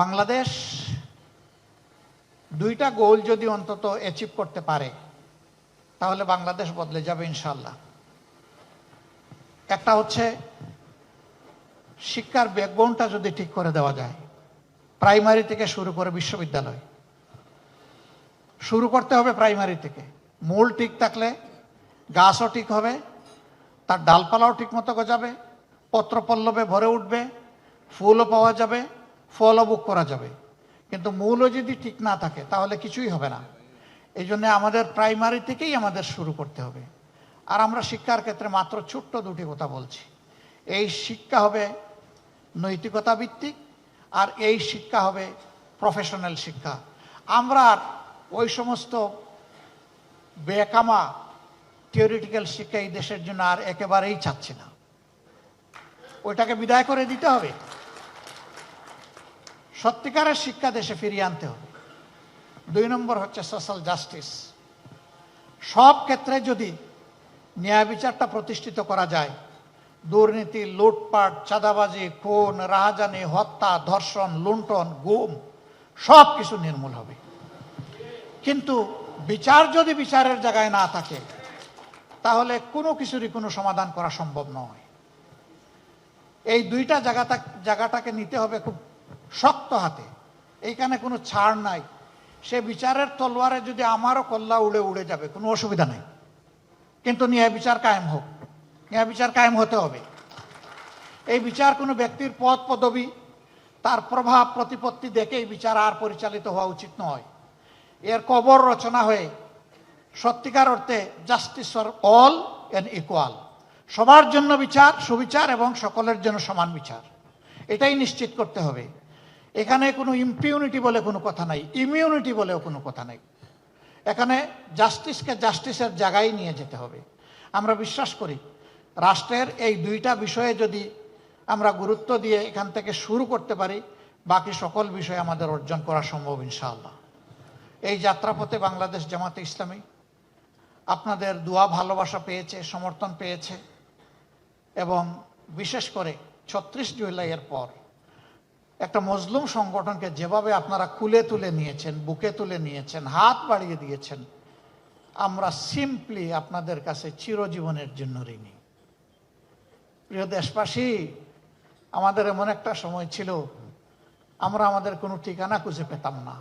বাংলাদেশ দুইটা গোল যদি অন্তত অ্যাচিভ করতে পারে তাহলে বাংলাদেশ বদলে যাবে ইনশাআল্লাহ। একটা হচ্ছে শিক্ষার ব্যাকবোনটা যদি ঠিক করে দেওয়া যায়, প্রাইমারি থেকে শুরু করে বিশ্ববিদ্যালয় শুরু করতে হবে প্রাইমারি থেকে। মূল ঠিক থাকলে গাছও ঠিক হবে, তার ডালপালাও ঠিক মতো গজাবে, পত্রপল্লবে ভরে উঠবে, ফুলও পাওয়া যাবে, ফলও ভোগ করা যাবে। কিন্তু মূলও যদি ঠিক না থাকে তাহলে কিছুই হবে না। এই জন্য আমাদের প্রাইমারি থেকেই আমাদের শুরু করতে হবে। আর আমরা শিক্ষার ক্ষেত্রে মাত্র ছোট্ট দুটি কথা বলছি। এই শিক্ষা হবে নৈতিকতা ভিত্তিক, আর এই শিক্ষা হবে প্রফেশনাল শিক্ষা। আমরা আর ওই সমস্ত বেকামা থিওরিটিক্যাল শিক্ষা এই দেশের জন্য আর একেবারেই চাচ্ছি না, ওইটাকে বিদায় করে দিতে হবে। সত্যিকারের শিক্ষা দেশে ফিরিয়ে আনতে হবে। 2 নম্বর হচ্ছে সোশ্যাল জাস্টিস। সব ক্ষেত্রে যদি ন্যায় বিচারটা প্রতিষ্ঠিত করা যায়, দুর্নীতি, লুটপাট, চাঁদাবাজি, খুন, রাহাজানি, হত্যা, ধর্ষণ, লুণ্ঠন, গুম সব কিছু নির্মূল হবে। কিন্তু বিচার যদি বিচারের জায়গায় না থাকে তাহলে কোনো কিছুরই কোনো সমাধান করা সম্ভব নয়। এই দুইটা জায়গাটাকে নিতে হবে খুব শক্ত হাতে। এইখানে কোনো ছাড় নাই। সে বিচারের তলোয়ারে যদি আমারও কল্লা উড়ে উড়ে যাবে, কোনো অসুবিধা নেই, কিন্তু ন্যায় বিচার কায়েম হোক। ন্যায় বিচার কায়েম হতে হবে। এই বিচার কোনো ব্যক্তির পদ পদবি, তার প্রভাব প্রতিপত্তি দেখে এই বিচার আর পরিচালিত হওয়া উচিত নয়। এর কবর রচনা হয়ে সত্যিকার অর্থে justice for all and equal, সবার জন্য বিচার, সুবিচার এবং সকলের জন্য সমান বিচার, এটাই নিশ্চিত করতে হবে। এখানে কোনো ইম্পিউনিটি বলে কোনো কথা নাই, ইমিউনিটি বলেও কোনো কথা নাই। এখানে জাস্টিসকে জাস্টিসের জায়গায় নিয়ে যেতে হবে। আমরা বিশ্বাস করি রাষ্ট্রের এই দুইটা বিষয়ে যদি আমরা গুরুত্ব দিয়ে এখান থেকে শুরু করতে পারি, বাকি সকল বিষয় আমাদের অর্জন করা সম্ভব ইনশাআল্লাহ। এই যাত্রাপথে বাংলাদেশ জামাতে ইসলামী আপনাদের দোয়া ভালোবাসা পেয়েছে, সমর্থন পেয়েছে, এবং বিশেষ করে 36 জুলাইয়ের পর একটা মজলুম সংগঠনকে যেভাবে আপনারা কুলে তুলে নিয়েছেন, বুকে তুলে নিয়েছেন, হাত বাড়িয়ে দিয়েছেন, আমরা সিম্পলি আপনাদের কাছে চিরজীবনের জন্য ঋণী। প্রিয় দেশবাসী, আমাদের এমন একটা সময় ছিল আমরা আমাদের কোনো ঠিকানা খুঁজে পেতাম না।